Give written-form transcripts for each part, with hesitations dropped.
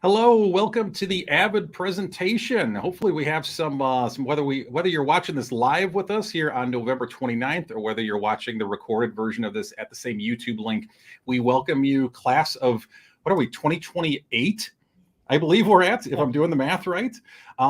Hello, welcome to the AVID presentation. Hopefully we have some whether you're watching this live with us here on November 29th or whether you're watching the recorded version of this at the same YouTube link, we welcome you, class of, what are we, 2028? I believe we're at, if I'm doing the math right.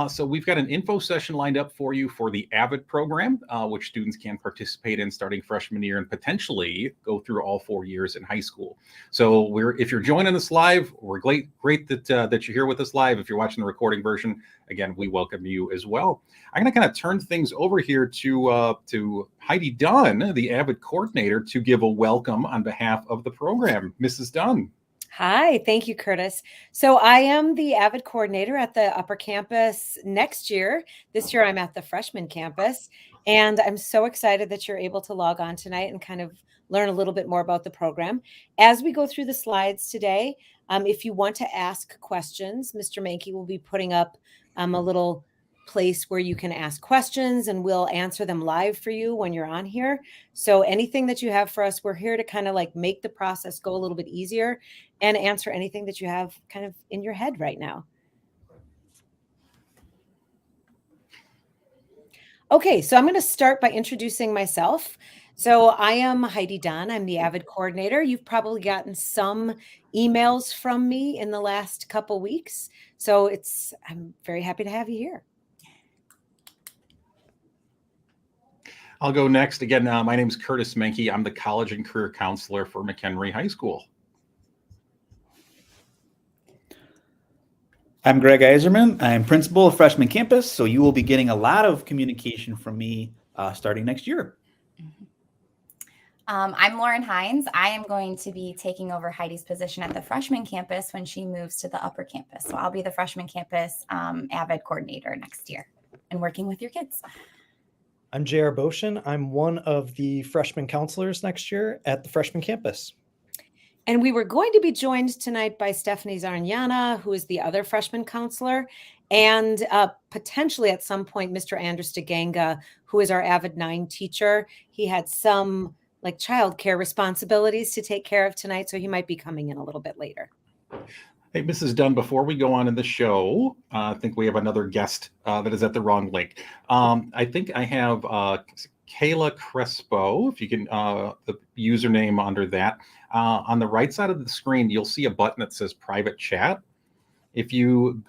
So we've got an info session lined up for you for the AVID program, which students can participate in starting freshman year and potentially go through all 4 years in high school. So if you're joining us live, we're great that you're here with us live. If you're watching the recording version, again, we welcome you as well. I'm going to kind of turn things over here to Heidi Dunn, the AVID coordinator, to give a welcome on behalf of the program. Mrs. Dunn. Hi, thank you, Curtis. So I am the AVID coordinator at the upper campus next year. This year I'm at the freshman campus, and I'm so excited that you're able to log on tonight and kind of learn a little bit more about the program. As we go through the slides today, if you want to ask questions, Mr. Mankey will be putting up a little place where you can ask questions and we'll answer them live for you when you're on here. So anything that you have for us, we're here to kind of like make the process go a little bit easier and answer anything that you have kind of in your head right now. Okay, so I'm going to start by introducing myself. So I am Heidi Dunn. I'm the AVID coordinator. You've probably gotten some emails from me in the last couple weeks. So I'm very happy to have you here. I'll go next. Again, my name is Curtis Menke. I'm the college and career counselor for McHenry High School. I'm Greg Eiserman. I'm principal of Freshman Campus, so you will be getting a lot of communication from me starting next year. I'm Lauren Hines. I am going to be taking over Heidi's position at the freshman campus when she moves to the upper campus. So I'll be the freshman campus AVID coordinator next year and working with your kids. I'm J.R. Boshin. I'm one of the freshman counselors next year at the freshman campus. And we were going to be joined tonight by Stephanie Zarniana, who is the other freshman counselor, and potentially at some point, Mr. Anders DeGanga, who is our AVID 9 teacher. He had some like childcare responsibilities to take care of tonight, so he might be coming in a little bit later. Hey, Mrs. Dunn, before we go on in the show, I think we have another guest that is at the wrong link. I think I have Kayla Crespo, if you can, the username under that. On the right side of the screen, you'll see a button that says private chat. If you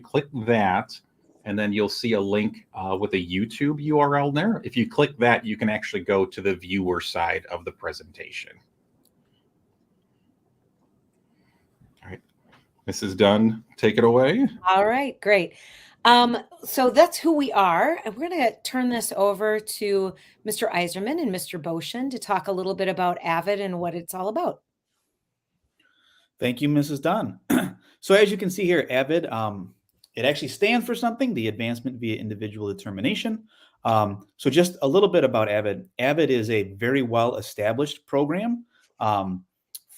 click that, and then you'll see a link with a YouTube URL there. If you click that, you can actually go to the viewer side of the presentation. Mrs. Dunn, take it away. All right, great. So that's who we are. And we're going to turn this over to Mr. Eiserman and Mr. Boshin to talk a little bit about AVID and what it's all about. Thank you, Mrs. Dunn. So as you can see here, AVID, it actually stands for something, the Advancement via Individual Determination. So just a little bit about AVID. AVID is a very well-established program.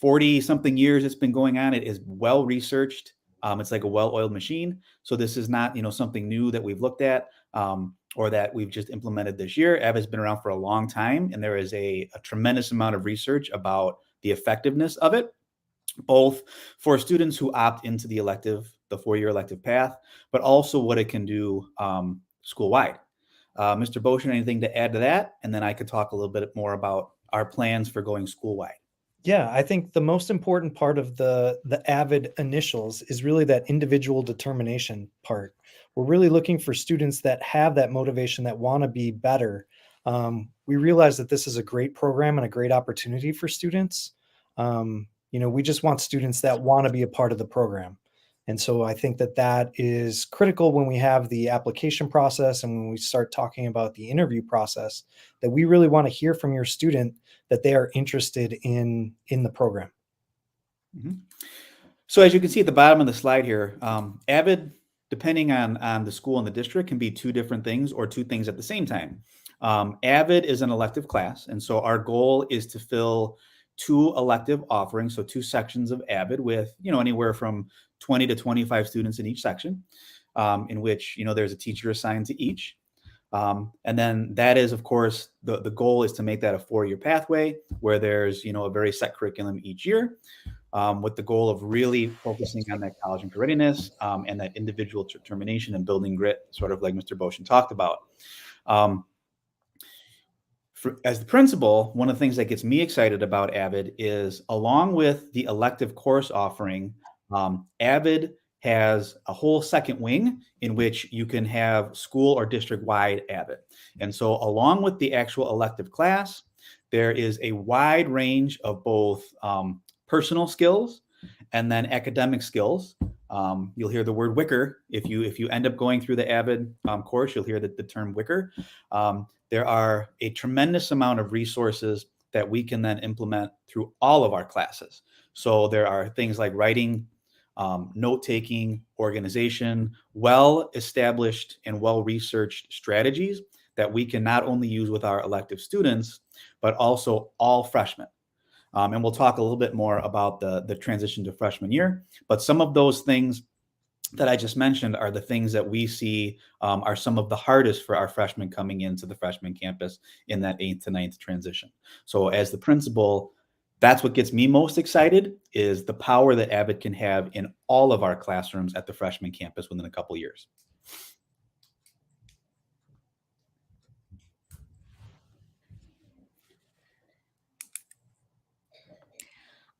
40-something years it's been going on. It is well-researched. It's like a well-oiled machine. So this is not, something new that we've looked at or that we've just implemented this year. AVID's been around for a long time, and there is a tremendous amount of research about the effectiveness of it, both for students who opt into the 4-year elective path, but also what it can do school-wide. Mr. Boshin, anything to add to that? And then I could talk a little bit more about our plans for going school-wide. Yeah, I think the most important part of the AVID initials is really that individual determination part. We're really looking for students that have that motivation, that want to be better. We realize that this is a great program and a great opportunity for students. We just want students that want to be a part of the program. And so I think that is critical when we have the application process and when we start talking about the interview process, that we really want to hear from your student that they are interested in the program. Mm-hmm. So as you can see at the bottom of the slide here, AVID, depending on the school and the district, can be two different things or two things at the same time. AVID is an elective class. And so our goal is to fill 2 elective offerings, so 2 sections of AVID with, anywhere from 20 to 25 students in each section, in which, there's a teacher assigned to each. And then that is, of course, the goal is to make that a 4-year pathway where there's, a very set curriculum each year. with the goal of really focusing on that college and career readiness and that individual determination and building grit, sort of like Mr. Boshin talked about. As the principal, one of the things that gets me excited about AVID is, along with the elective course offering, AVID has a whole second wing in which you can have school or district-wide AVID. And so along with the actual elective class, there is a wide range of both personal skills and then academic skills. You'll hear the word wicker. If you end up going through the AVID course, you'll hear the term wicker. There are a tremendous amount of resources that we can then implement through all of our classes. So there are things like writing, note-taking, organization, well-established and well-researched strategies that we can not only use with our elective students, but also all freshmen. And we'll talk a little bit more about the transition to freshman year. But some of those things that I just mentioned are the things that we see are some of the hardest for our freshmen coming into the freshman campus in that 8th to 9th transition. So as the principal, that's what gets me most excited, is the power that AVID can have in all of our classrooms at the freshman campus within a couple years.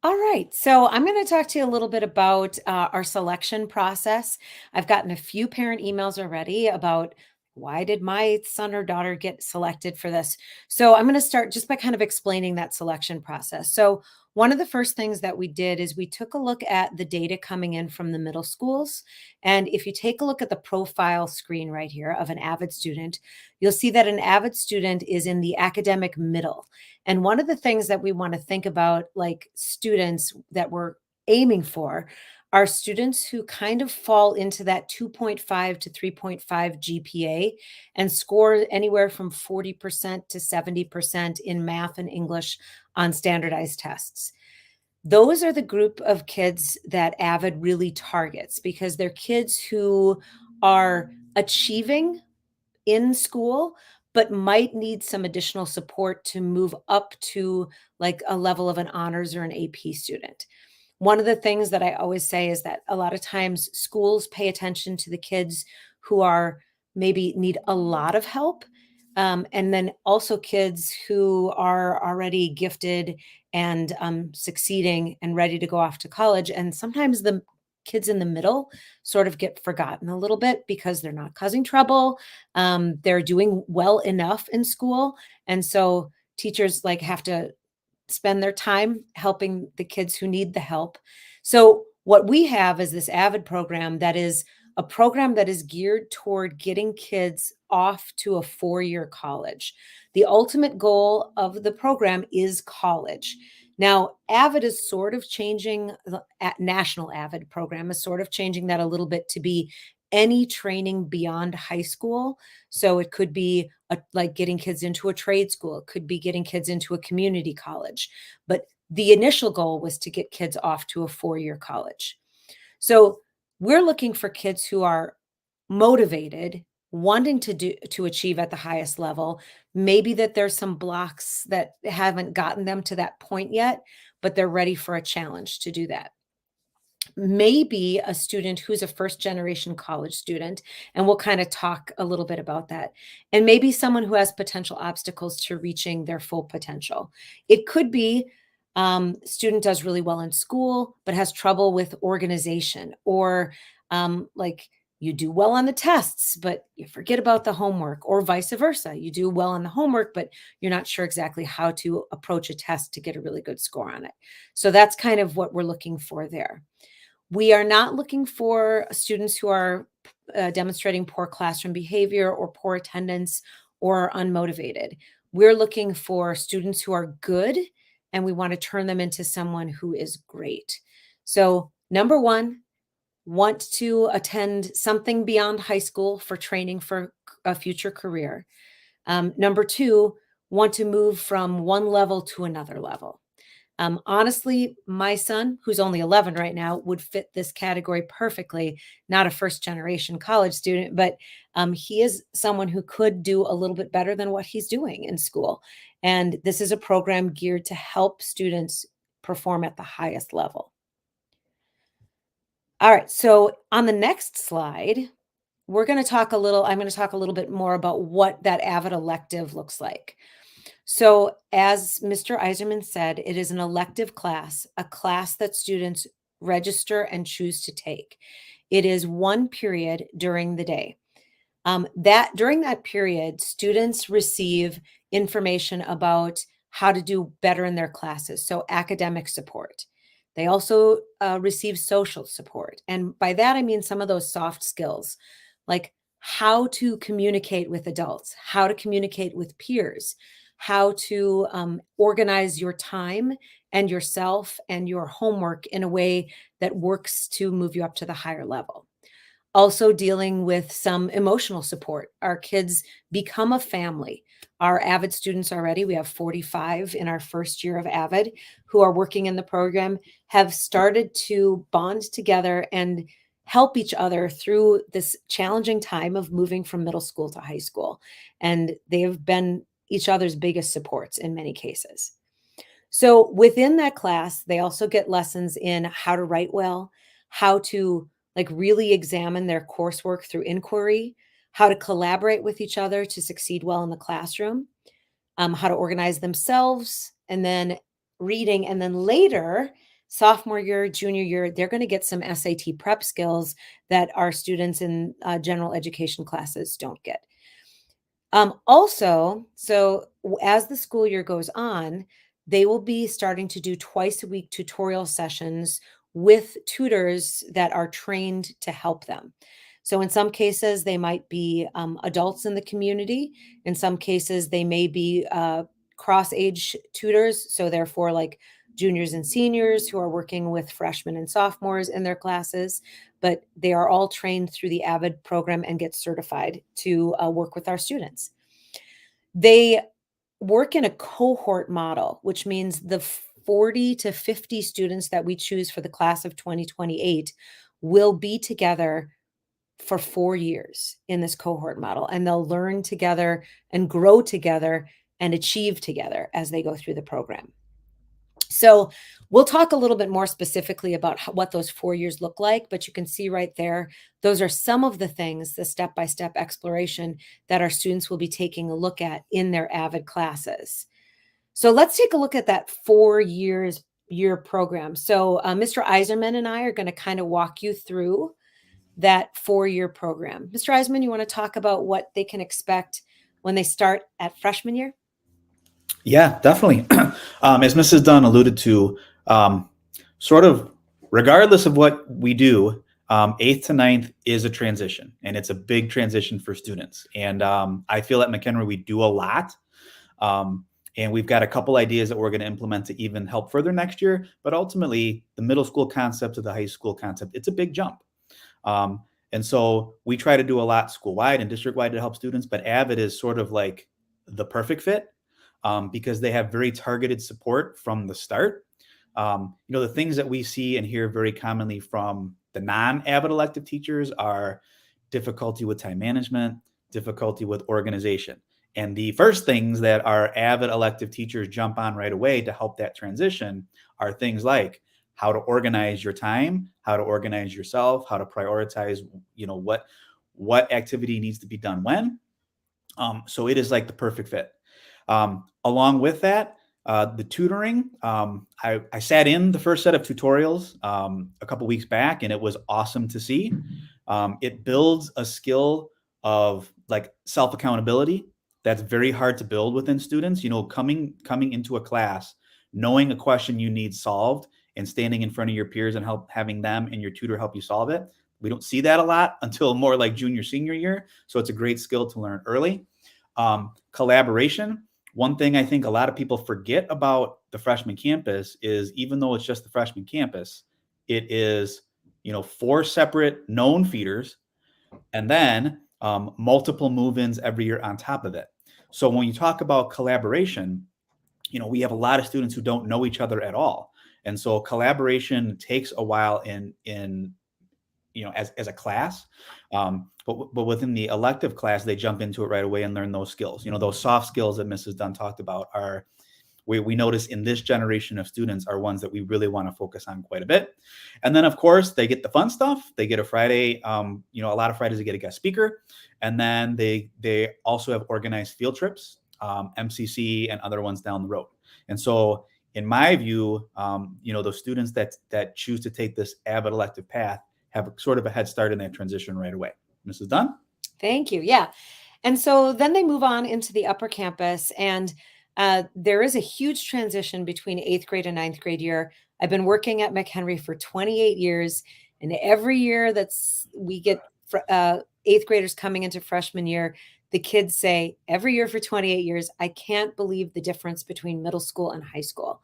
All right, so I'm going to talk to you a little bit about our selection process. I've gotten a few parent emails already about, why did my son or daughter get selected for this? So I'm going to start just by kind of explaining that selection process. So one of the first things that we did is we took a look at the data coming in from the middle schools. And if you take a look at the profile screen right here of an AVID student, you'll see that an AVID student is in the academic middle. And one of the things that we want to think about, like students that we're aiming for, are students who kind of fall into that 2.5 to 3.5 GPA and score anywhere from 40% to 70% in math and English on standardized tests. Those are the group of kids that AVID really targets, because they're kids who are achieving in school, but might need some additional support to move up to like a level of an honors or an AP student. One of the things that I always say is that a lot of times schools pay attention to the kids who are maybe need a lot of help. And then also kids who are already gifted and succeeding and ready to go off to college. And sometimes the kids in the middle sort of get forgotten a little bit because they're not causing trouble. They're doing well enough in school. And so teachers like have to spend their time helping the kids who need the help. So what we have is this AVID program that is a program that is geared toward getting kids off to a 4-year college. The ultimate goal of the program is college. Now, AVID is sort of changing, the National AVID program is sort of changing that a little bit to be any training beyond high school. So it could be like getting kids into a trade school. It could be getting kids into a community college. But the initial goal was to get kids off to a 4-year college. So we're looking for kids who are motivated, wanting to achieve at the highest level. Maybe that there's some blocks that haven't gotten them to that point yet, but they're ready for a challenge to do that. Maybe a student who's a first generation college student, and we'll kind of talk a little bit about that. And maybe someone who has potential obstacles to reaching their full potential. It could be student does really well in school, but has trouble with organization, or like you do well on the tests, but you forget about the homework, or vice versa. You do well on the homework, but you're not sure exactly how to approach a test to get a really good score on it. So that's kind of what we're looking for there. We are not looking for students who are demonstrating poor classroom behavior or poor attendance or unmotivated. We're looking for students who are good, and we want to turn them into someone who is great. So number one, want to attend something beyond high school for training for a future career. Number two, want to move from one level to another level. Honestly, my son, who's only 11 right now, would fit this category perfectly. Not a first generation college student, but he is someone who could do a little bit better than what he's doing in school. And this is a program geared to help students perform at the highest level. All right. So on the next slide, I'm going to talk a little bit more about what that AVID elective looks like. So as Mr. Eiserman said, it is an elective class, a class that students register and choose to take. It is one period during the day. During that period, students receive information about how to do better in their classes. So academic support. They also receive social support. And by that, I mean some of those soft skills, like how to communicate with adults, how to communicate with peers, how to organize your time and yourself and your homework in a way that works to move you up to the higher level. Also dealing with some emotional support. Our kids become a family. Our AVID students already, we have 45 in our first year of AVID who are working in the program, have started to bond together and help each other through this challenging time of moving from middle school to high school. And they have been each other's biggest supports in many cases. So within that class, they also get lessons in how to write well, how to really examine their coursework through inquiry, how to collaborate with each other to succeed well in the classroom, how to organize themselves, and then reading. And then later, sophomore year, junior year, they're going to get some SAT prep skills that our students in general education classes don't get. Also, so as the school year goes on, they will be starting to do twice a week tutorial sessions with tutors that are trained to help them. So in some cases, they might be adults in the community. In some cases, they may be cross-age tutors. So therefore, like juniors and seniors who are working with freshmen and sophomores in their classes, but they are all trained through the AVID program and get certified to work with our students. They work in a cohort model, which means the 40 to 50 students that we choose for the class of 2028 will be together for 4 years in this cohort model, and they'll learn together and grow together and achieve together as they go through the program. So we'll talk a little bit more specifically about what those 4 years look like, but you can see right there, those are some of the things, the step-by-step exploration that our students will be taking a look at in their AVID classes. So let's take a look at that 4 year program. So Mr. Eiserman and I are going to kind of walk you through that 4-year program. Mr. Eiserman, you want to talk about what they can expect when they start at freshman year? Yeah, definitely. As Mrs. Dunn alluded to, sort of regardless of what we do, 8th to 9th is a transition, and it's a big transition for students. And I feel at McHenry we do a lot. And we've got a couple ideas that we're going to implement to even help further next year. But ultimately, the middle school concept to the high school concept, it's a big jump. And so we try to do a lot school-wide and district-wide to help students, but AVID is sort of like the perfect fit because they have very targeted support from the start. The things that we see and hear very commonly from the non-AVID elective teachers are difficulty with time management, difficulty with organization. And the first things that our AVID elective teachers jump on right away to help that transition are things like how to organize your time, how to organize yourself, how to prioritize, what activity needs to be done when. So it is like the perfect fit. Along with that, the tutoring, I sat in the first set of tutorials a couple weeks back, and it was awesome to see. It builds a skill of like self-accountability that's very hard to build within students. Coming into a class, knowing a question you need solved and standing in front of your peers and having them and your tutor help you solve it. We don't see that a lot until more like junior, senior year. So it's a great skill to learn early. Collaboration. One thing I think a lot of people forget about the freshman campus is even though it's just the freshman campus, it is, 4 separate known feeders and then multiple move-ins every year on top of it. So when you talk about collaboration, we have a lot of students who don't know each other at all. And so collaboration takes a while in as a class. But within the elective class, they jump into it right away and learn those skills. Those soft skills that Mrs. Dunn talked about are we notice in this generation of students are ones that we really want to focus on quite a bit. And then, of course, they get the fun stuff. They get a Friday, a lot of Fridays they get a guest speaker. And then they also have organized field trips, MCC and other ones down the road. And so in my view, those students that choose to take this AVID elective path have sort of a head start in that transition right away. Mrs. Dunn? Thank you. Yeah. And so then they move on into the upper campus, and there is a huge transition between 8th grade and 9th grade year. I've been working at McHenry for 28 years, and every year we get 8th graders coming into freshman year, the kids say every year for 28 years, I can't believe the difference between middle school and high school.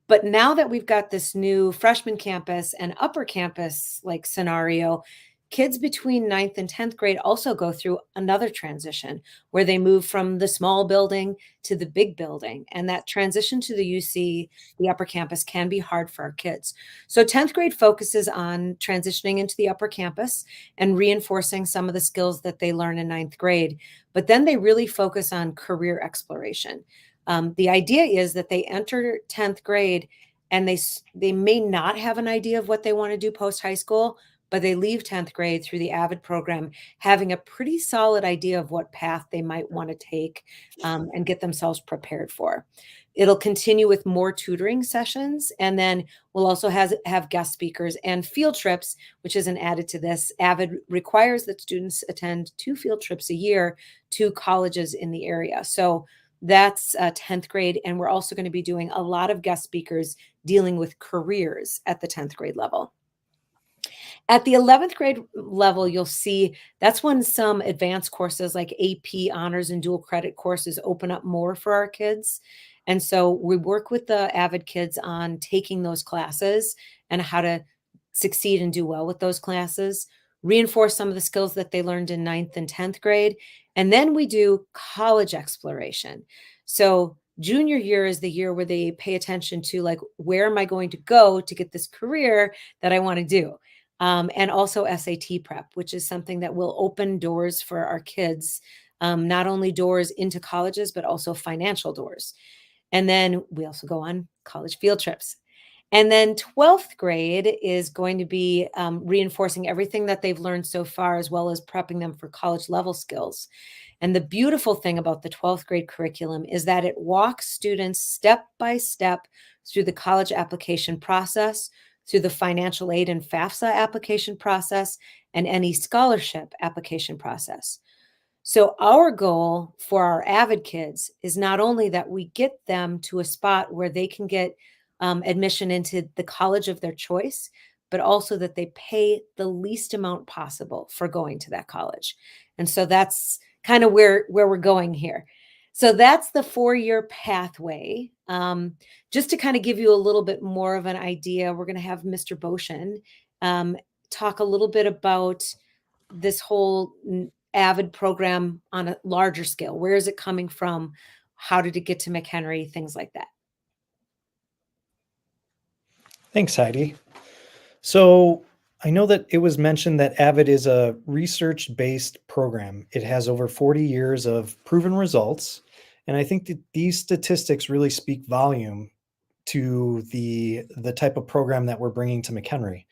But now that we've got this new freshman campus and upper campus like scenario, kids between 9th and 10th grade also go through another transition where they move from the small building to the big building. And that transition to the UC, the upper campus, can be hard for our kids. So 10th grade focuses on transitioning into the upper campus and reinforcing some of the skills that they learn in 9th grade. But then they really focus on career exploration. The idea is that they enter 10th grade and they may not have an idea of what they want to do post high school, but they leave 10th grade through the AVID program having a pretty solid idea of what path they might want to take and get themselves prepared for. It'll continue with more tutoring sessions, and then we'll also have guest speakers and field trips, which isn't added to this. AVID requires that students attend 2 field trips a year to colleges in the area. So that's 10th grade, and we're also going to be doing a lot of guest speakers dealing with careers at the 10th grade level. At the 11th grade level, you'll see that's when some advanced courses like AP honors and dual credit courses open up more for our kids. And so we work with the AVID kids on taking those classes and how to succeed and do well with those classes, reinforce some of the skills that they learned in 9th and 10th grade. And then we do college exploration. So junior year is the year where they pay attention to, like, where am I going to go to get this career that I want to do? And also SAT prep, which is something that will open doors for our kids, not only doors into colleges, but also financial doors. And then we also go on college field trips. And then 12th grade is going to be reinforcing everything that they've learned so far, as well as prepping them for college level skills. And the beautiful thing about the 12th grade curriculum is that it walks students step by step through the college application process, through the financial aid and FAFSA application process, and any scholarship application process. So our goal for our AVID kids is not only that we get them to a spot where they can get admission into the college of their choice, but also that they pay the least amount possible for going to that college. And so that's kind of where we're going here. So that's the 4-year pathway. Just to kind of give you a little bit more of an idea, we're going to have Mr. Boshin talk a little bit about this whole AVID program on a larger scale. Where is it coming from? How did it get to McHenry? Things like that. Thanks, Heidi. So I know that it was mentioned that AVID is a research-based program. It has over 40 years of proven results. And I think that these statistics really speak volume to the type of program that we're bringing to McHenry.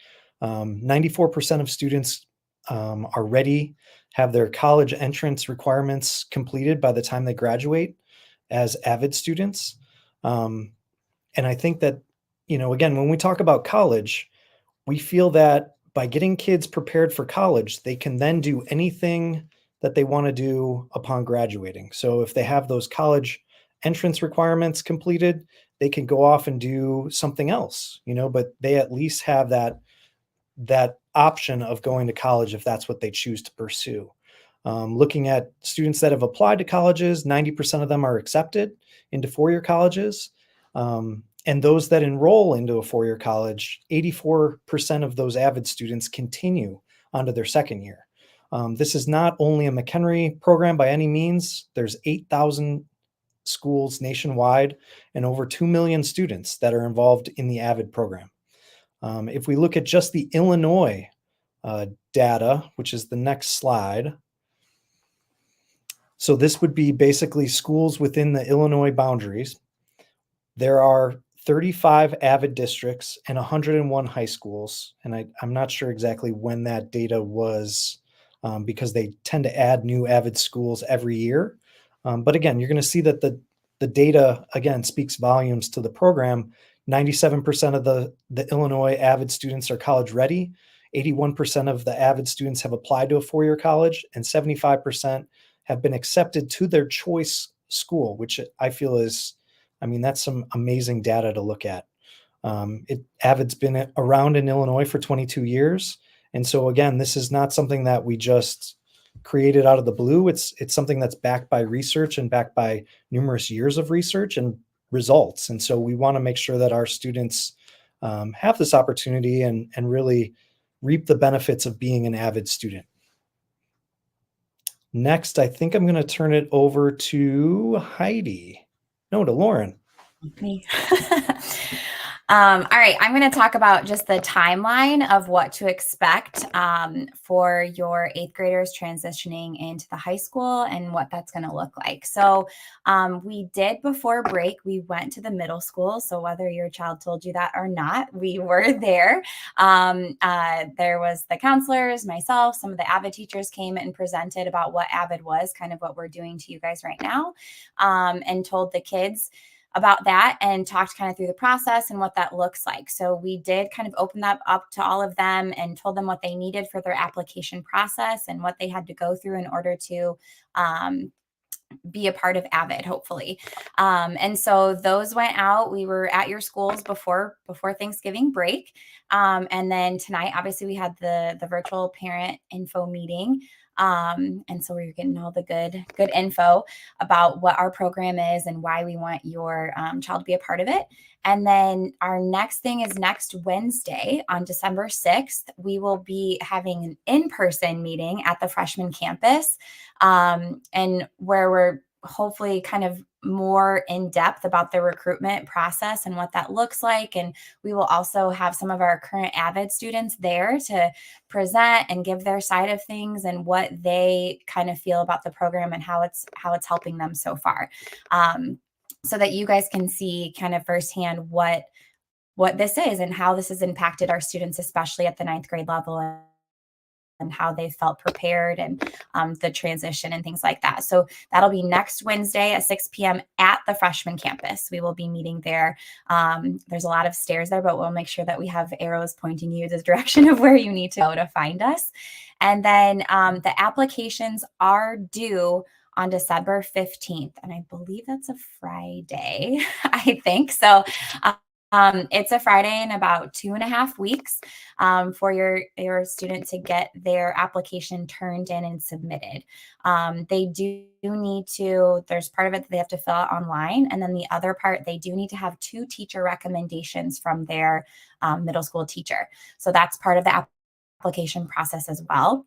94% of students are ready, have their college entrance requirements completed by the time they graduate as AVID students. And I think that, again, when we talk about college, we feel that by getting kids prepared for college, they can then do anything that they want to do upon graduating. So if they have those college entrance requirements completed, they can go off and do something else, but they at least have that option of going to college if that's what they choose to pursue. Looking at students that have applied to colleges, 90% of them are accepted into 4-year colleges. And those that enroll into a 4-year college, 84% of those AVID students continue onto their 2nd year. This is not only a McHenry program by any means. There's 8,000 schools nationwide and over 2 million students that are involved in the AVID program. If we look at just the Illinois data, which is the next slide. So this would be basically schools within the Illinois boundaries. There are 35 AVID districts and 101 high schools. And I'm not sure exactly when that data was, because they tend to add new AVID schools every year. But again, you're going to see that the data, again, speaks volumes to the program. 97% of the Illinois AVID students are college ready. 81% of the AVID students have applied to a four-year college, and 75% have been accepted to their choice school, which I feel is, I mean, that's some amazing data to look at. AVID's been around in Illinois for 22 years. And so again, this is not something that we just created out of the blue. It's something that's backed by research and backed by numerous years of research and results. And so we want to make sure that our students have this opportunity and really reap the benefits of being an AVID student. Next, I think I'm going to turn it over to Heidi. No, to Lauren. Me. All right, I'm going to talk about just the timeline of what to expect for your 8th graders transitioning into the high school and what that's going to look like. So we did, before break, we went to the middle school. So whether your child told you that or not, we were there. There was the counselors, myself, some of the AVID teachers came and presented about what AVID was, kind of what we're doing to you guys right now, and told the kids about that and talked kind of through the process and what that looks like. So we did kind of open that up to all of them and told them what they needed for their application process and what they had to go through in order to be a part of AVID, hopefully. And so those went out. We were at your schools before Thanksgiving break. And then tonight, obviously, we had the virtual parent info meeting. And so we're getting all the good info about what our program is and why we want your child to be a part of it. And then our next thing is next Wednesday on December 6th, we will be having an in-person meeting at the freshman campus, and where we're hopefully kind of more in depth about the recruitment process and what that looks like. And we will also have some of our current AVID students there to present and give their side of things and what they kind of feel about the program and how it's helping them so far. So that you guys can see kind of firsthand what this is and how this has impacted our students, especially at the 9th grade level, and how they felt prepared and the transition and things like that. So that'll be next Wednesday at 6 p.m. at the freshman campus. We will be meeting there. There's a lot of stairs there, but we'll make sure that we have arrows pointing you the direction of where you need to go to find us. And then the applications are due on December 15th. And I believe that's a Friday, I think. So it's a Friday in about 2.5 weeks for your student to get their application turned in and submitted. They do need to, there's part of it that they have to fill out online. And then the other part, they do need to have 2 teacher recommendations from their middle school teacher. So that's part of the application process as well.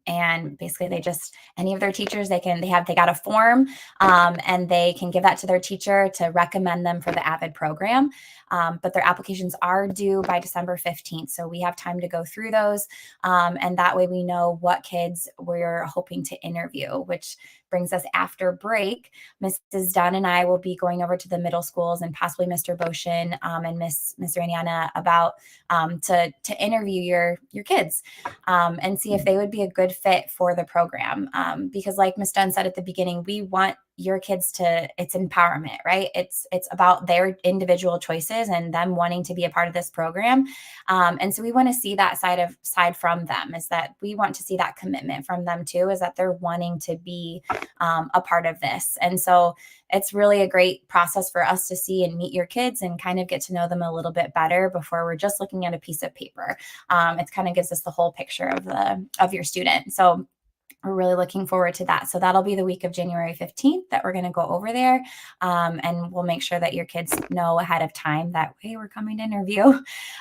And basically they just, any of their teachers, they got a form, and they can give that to their teacher to recommend them for the AVID program. But their applications are due by December 15th. So we have time to go through those. And that way we know what kids we're hoping to interview, which brings us after break. Mrs. Dunn and I will be going over to the middle schools and possibly Mr. Boshin and Miss Raniana about to interview your kids and see if they would be a good fit for the program. Because like Ms. Dunn said at the beginning, we want your kids to, it's empowerment, right? It's about their individual choices and them wanting to be a part of this program. And so we want to see that side from them, is that we want to see that commitment from them too, is that they're wanting to be a part of this. And so it's really a great process for us to see and meet your kids and kind of get to know them a little bit better before we're just looking at a piece of paper. It kind of gives us the whole picture of your student. So we're really looking forward to that. So that'll be the week of January 15th that we're going to go over there. And we'll make sure that your kids know ahead of time that, hey, we're coming to interview.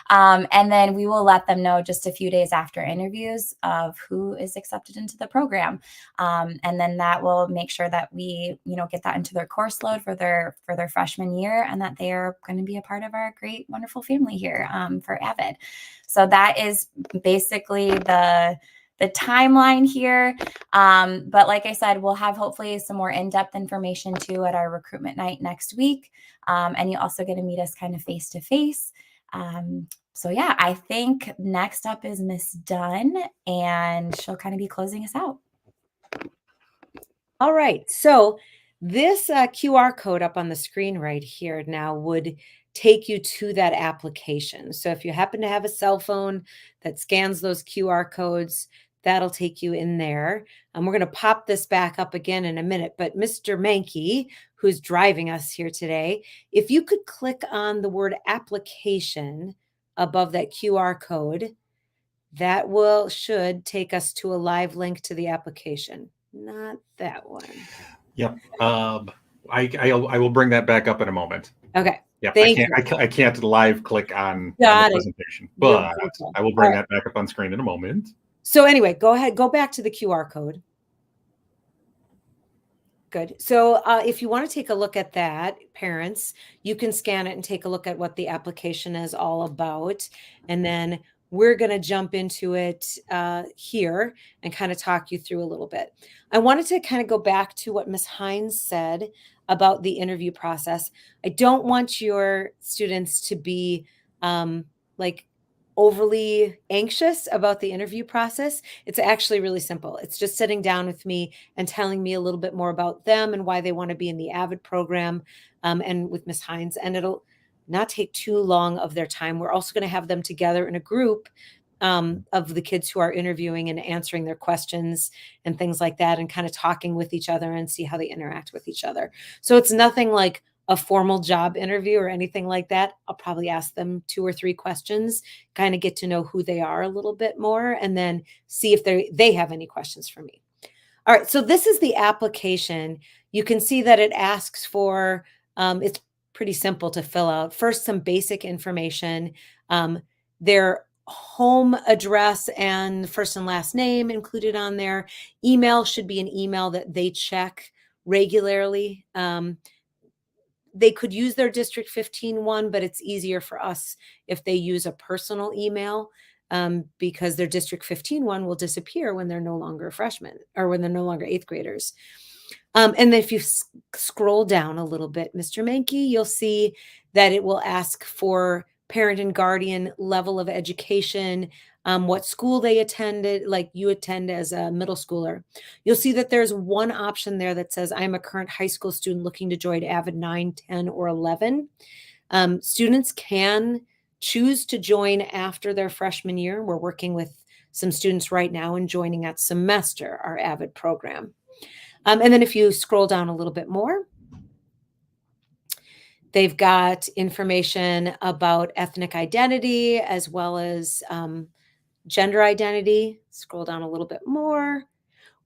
And then we will let them know just a few days after interviews of who is accepted into the program. And then that will make sure that we, get that into their course load for their freshman year, and that they are going to be a part of our great, wonderful family here for AVID. So that is basically the the timeline here. But like I said, we'll have hopefully some more in-depth information too at our recruitment night next week. And you also get to meet us kind of face to face. So yeah, I think next up is Miss Dunn, and she'll kind of be closing us out. All right. So this QR code up on the screen right here now would take you to that application. So if you happen to have a cell phone that scans those QR codes, that'll take you in there. We're going to pop this back up again in a minute. But Mr. Mankey, who's driving us here today, if you could click on the word application above that QR code, that should take us to a live link to the application. Not that one. Yep. I will bring that back up in a moment. Okay. Yep. Thank I can't live click on Got the it. presentation, but Beautiful. I will bring All right. that back up on screen in a moment. So anyway, go ahead, go back to the QR code. Good. So if you want to take a look at that, parents, you can scan it and take a look at what the application is all about. And then we're going to jump into it here and kind of talk you through a little bit. I wanted to kind of go back to what Ms. Hines said about the interview process. I don't want your students to be like overly anxious about the interview process. It's actually really simple. It's just sitting down with me and telling me a little bit more about them and why they want to be in the AVID program, and with Ms. Hines. And it'll not take too long of their time. We're also going to have them together in a group of the kids who are interviewing and answering their questions and things like that, and kind of talking with each other and see how they interact with each other. So it's nothing like a formal job interview or anything like that. I'll probably ask them 2 or 3 questions, kind of get to know who they are a little bit more, and then see if they have any questions for me. All right, so this is the application. You can see that it asks for, it's pretty simple to fill out. First, some basic information, their home address and first and last name included on there. Email should be an email that they check regularly. They could use their District 15 one, but it's easier for us if they use a personal email, because their District 15 one will disappear when they're no longer freshmen or when they're no longer 8th graders. And then if you scroll down a little bit, Mr. Mankey, you'll see that it will ask for parent and guardian level of education, what school they attended, like you attend as a middle schooler. You'll see that there's one option there that says, I'm a current high school student looking to join AVID 9, 10, or 11. Students can choose to join after their freshman year. We're working with some students right now and joining that semester, our AVID program. And then if you scroll down a little bit more, they've got information about ethnic identity as well as gender identity. Scroll down a little bit more.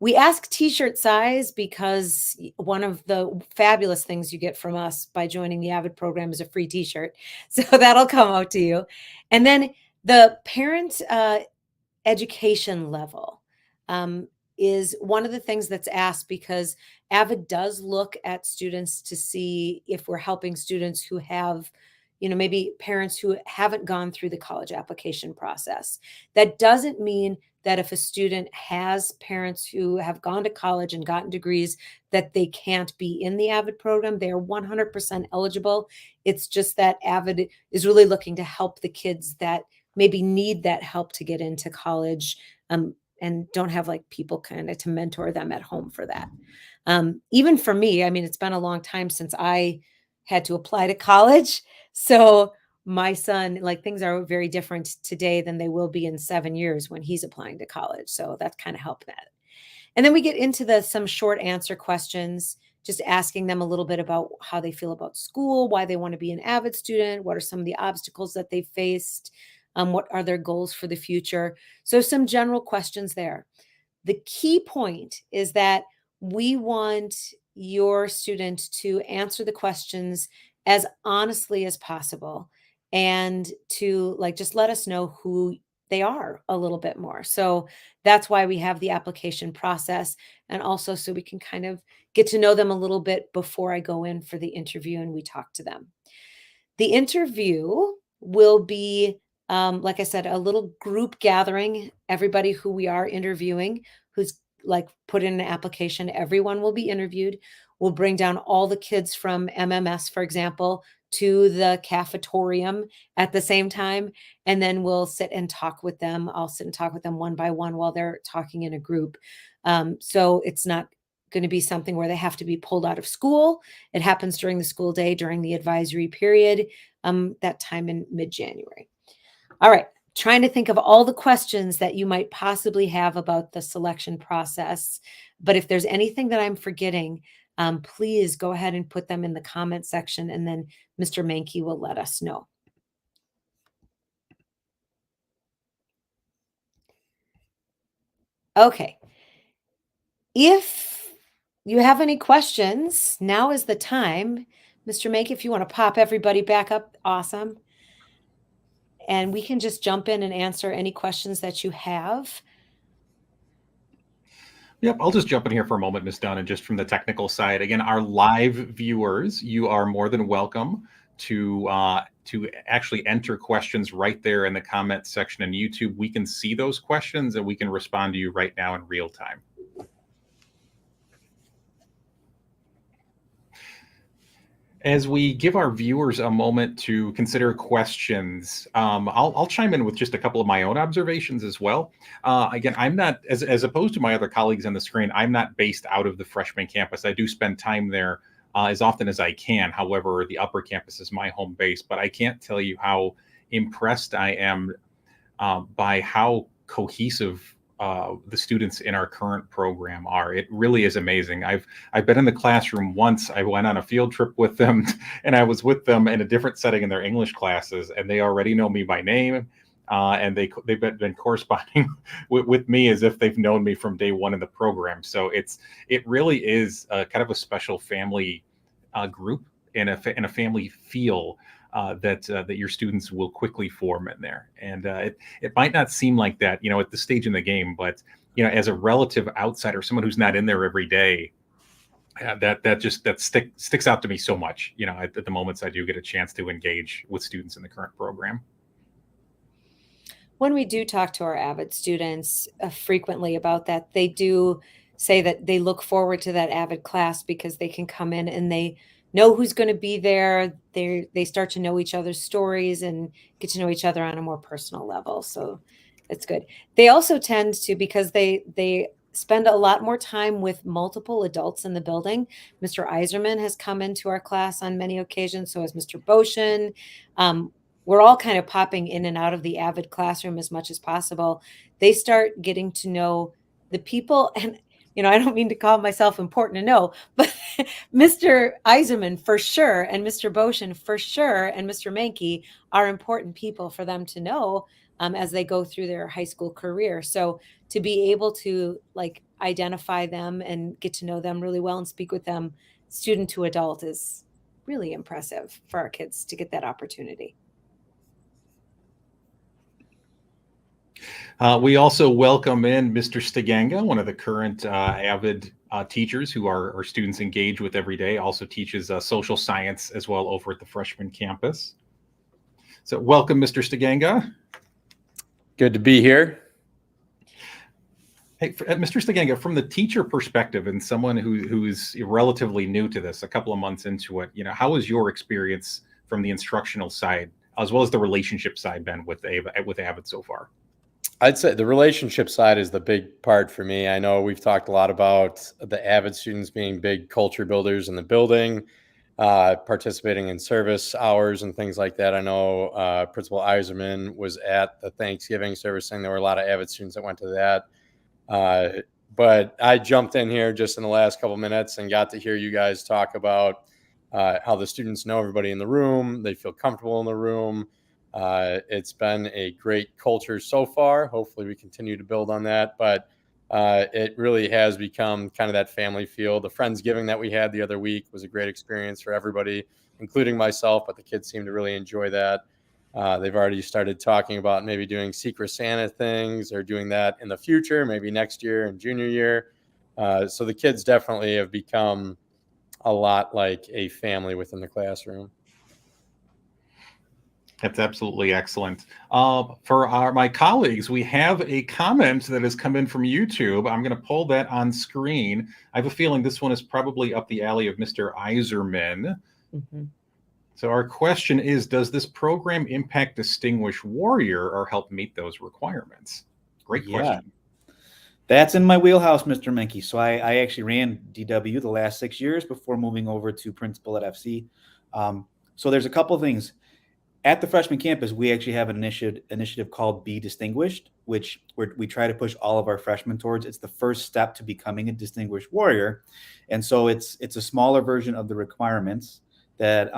We ask t-shirt size because one of the fabulous things you get from us by joining the AVID program is a free t-shirt. So that'll come out to you. And then the parent education level is one of the things that's asked, because AVID does look at students to see if we're helping students who have, maybe parents who haven't gone through the college application process. That doesn't mean that if a student has parents who have gone to college and gotten degrees, that they can't be in the AVID program. They are 100% eligible. It's just that AVID is really looking to help the kids that maybe need that help to get into college, and don't have like people kind of to mentor them at home for that. Even for me, I mean, it's been a long time since I had to apply to college. So my son, like, things are very different today than they will be in 7 years when he's applying to college. So that's kind of helped that. And then we get into some short answer questions, just asking them a little bit about how they feel about school, why they want to be an AVID student, what are some of the obstacles that they faced, what are their goals for the future. So some general questions there. The key point is that we want your student to answer the questions as honestly as possible, and to just let us know who they are a little bit more. So that's why we have the application process, and also so we can kind of get to know them a little bit before I go in for the interview and we talk to them. The interview will be like I said, a little group gathering. Everybody who we are interviewing, who's like put in an application, everyone will be interviewed. We'll bring down all the kids from MMS, for example, to the cafetorium at the same time. And then we'll sit and talk with them. I'll sit and talk with them one by one while they're talking in a group. So it's not going to be something where they have to be pulled out of school. It happens during the school day, during the advisory period, that time in mid-January. All right. Trying to think of all the questions that you might possibly have about the selection process. But if there's anything that I'm forgetting, please go ahead and put them in the comment section, and then Mr. Mankey will let us know. Okay. If you have any questions, now is the time. Mr. Mankey, if you want to pop everybody back up, awesome. And we can just jump in and answer any questions that you have. Yep, I'll just jump in here for a moment, Ms. Dunn, and just from the technical side, again, our live viewers, you are more than welcome to actually enter questions right there in the comment section on YouTube. We can see those questions and we can respond to you right now in real time. As we give our viewers a moment to consider questions, I'll chime in with just a couple of my own observations as well. Again, I'm not, as opposed to my other colleagues on the screen, I'm not based out of the freshman campus. I do spend time there as often as I can. However, the upper campus is my home base, but I can't tell you how impressed I am by how cohesive the students in our current program are. It really is amazing. I've been in the classroom once. I went on a field trip with them, and I was with them in a different setting in their English classes, and they already know me by name, and they've been corresponding with me as if they've known me from day one in the program. So it really is kind of a special family group and a family feel that your students will quickly form in there. And it might not seem like that, at this stage in the game, but as a relative outsider, someone who's not in there every day, that sticks out to me so much. At the moments I do get a chance to engage with students in the current program. When we do talk to our AVID students frequently about that, they do say that they look forward to that AVID class because they can come in and they know who's going to be there. They start to know each other's stories and get to know each other on a more personal level. So it's good. They also tend to, because they spend a lot more time with multiple adults in the building. Mr. Iserman has come into our class on many occasions. So has Mr. Boshin. We're all kind of popping in and out of the AVID classroom as much as possible. They start getting to know the people, and I don't mean to call myself important to know, but Mr. Iserman for sure, and Mr. Boshin for sure, and Mr. Mankey are important people for them to know as they go through their high school career. So to be able to identify them and get to know them really well and speak with them student to adult is really impressive for our kids to get that opportunity. We also welcome in Mr. Stiganga, one of the current AVID teachers who our students engage with every day, also teaches social science as well over at the freshman campus. So welcome, Mr. Stiganga. Good to be here. Hey, Mr. Stiganga, from the teacher perspective and someone who's relatively new to this, a couple of months into it, how was your experience from the instructional side as well as the relationship side been with AVID so far? I'd say the relationship side is the big part for me. I know we've talked a lot about the AVID students being big culture builders in the building, participating in service hours and things like that. I know Principal Iserman was at the Thanksgiving service thing. There were a lot of AVID students that went to that. But I jumped in here just in the last couple minutes and got to hear you guys talk about how the students know everybody in the room. They feel comfortable in the room. It's been a great culture so far. Hopefully we continue to build on that, but it really has become kind of that family feel. The Friendsgiving that we had the other week was a great experience for everybody, including myself, but the kids seem to really enjoy that. They've already started talking about maybe doing Secret Santa things or doing that in the future, maybe next year and junior year. So the kids definitely have become a lot like a family within the classroom. That's absolutely excellent. For my colleagues, we have a comment that has come in from YouTube. I'm going to pull that on screen. I have a feeling this one is probably up the alley of Mr. Iserman. Mhm. So our question is, does this program impact Distinguished Warrior or help meet those requirements? Great Yeah. question. That's in my wheelhouse, Mr. Menke. So I actually ran DW the last 6 years before moving over to principal at FC. So there's a couple of things. At the freshman campus, we actually have an initiative called Be Distinguished, which we try to push all of our freshmen towards. It's the first step to becoming a distinguished warrior. And so it's a smaller version of the requirements that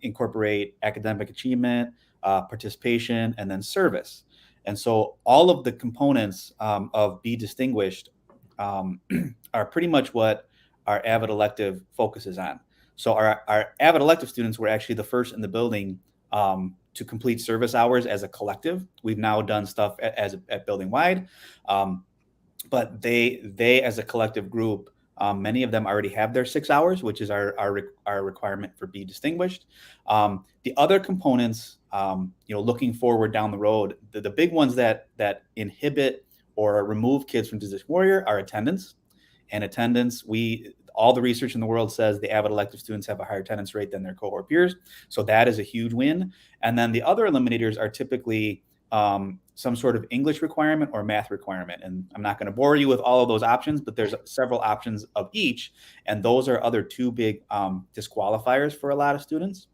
incorporate academic achievement, participation, and then service. And so all of the components of Be Distinguished are pretty much what our AVID elective focuses on. So our AVID elective students were actually the first in the building to complete service hours as a collective. We've now done stuff at building wide, but they as a collective group, many of them already have their 6 hours, which is our requirement for Be Distinguished. The other components, looking forward down the road, the big ones that inhibit or remove kids from Distinguished Warrior are attendance. And attendance, all the research in the world says the AVID elective students have a higher attendance rate than their cohort peers. So that is a huge win. And then the other eliminators are typically some sort of English requirement or math requirement. And I'm not going to bore you with all of those options, but there's several options of each. And those are other two big disqualifiers for a lot of students.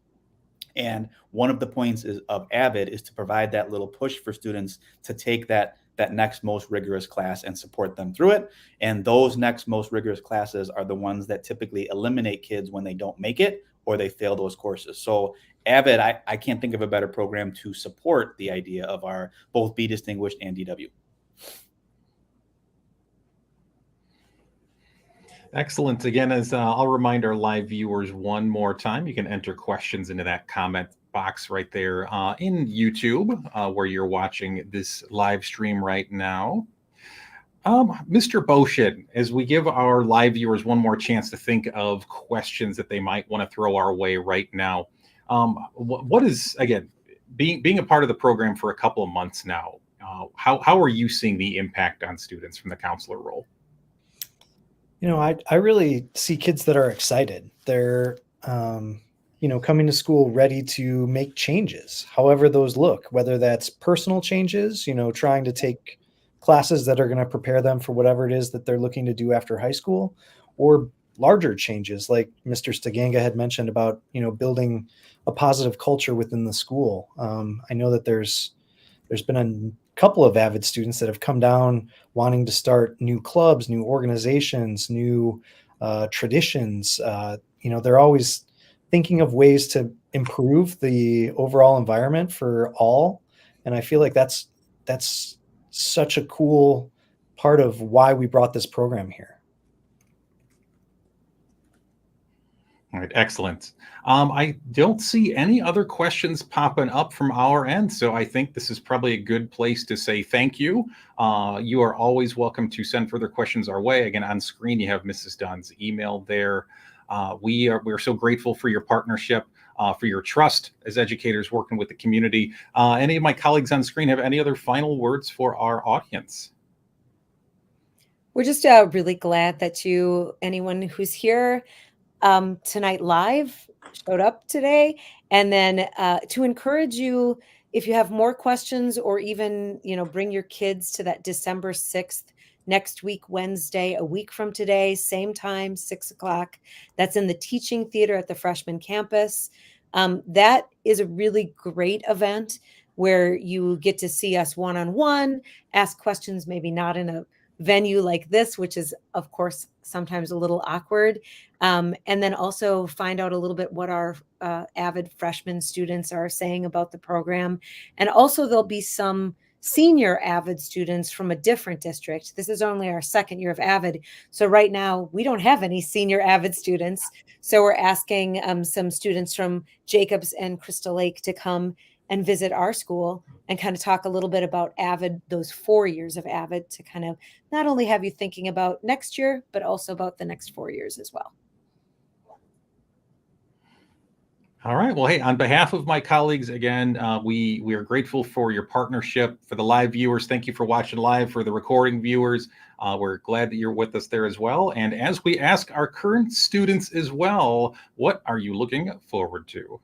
And one of the points of AVID is to provide that little push for students to take that next most rigorous class and support them through it. And those next most rigorous classes are the ones that typically eliminate kids when they don't make it or they fail those courses. So AVID, I can't think of a better program to support the idea of our both Be Distinguished and DW. Excellent. Again, as I'll remind our live viewers one more time, you can enter questions into that comment box right there in YouTube where you're watching this live stream right now. Mr. Boshin, as we give our live viewers one more chance to think of questions that they might want to throw our way right now, what is, again, being a part of the program for a couple of months now, how are you seeing the impact on students from the counselor role? I really see kids that are excited. They're, coming to school ready to make changes, however those look, whether that's personal changes, trying to take classes that are going to prepare them for whatever it is that they're looking to do after high school, or larger changes like Mr. Stiganga had mentioned about, building a positive culture within the school. I know that there's been a couple of AVID students that have come down wanting to start new clubs, new organizations, new traditions. They're always thinking of ways to improve the overall environment for all. And I feel like that's such a cool part of why we brought this program here. All right, excellent. I don't see any other questions popping up from our end, so I think this is probably a good place to say thank you. You are always welcome to send further questions our way. Again, on screen, you have Mrs. Dunn's email there. We're so grateful for your partnership, for your trust as educators working with the community. Any of my colleagues on screen have any other final words for our audience? We're just really glad that anyone who's here tonight live showed up today, and then to encourage you, if you have more questions or even bring your kids to that December 6th next week, Wednesday, a week from today, same time, 6 o'clock. That's in the teaching theater at the freshman campus. That is a really great event where you get to see us one-on-one, ask questions, maybe not in a venue like this, which is of course sometimes a little awkward, and then also find out a little bit what our AVID freshman students are saying about the program. And also there'll be some senior AVID students from a different district. This is only our second year of AVID, so right now we don't have any senior AVID students, so we're asking some students from Jacobs and Crystal Lake to come and visit our school and kind of talk a little bit about AVID, those 4 years of AVID, to kind of not only have you thinking about next year, but also about the next 4 years as well. All right. Well, hey, on behalf of my colleagues, again, we are grateful for your partnership. For the live viewers, thank you for watching live. For the recording viewers, we're glad that you're with us there as well. And as we ask our current students as well, what are you looking forward to?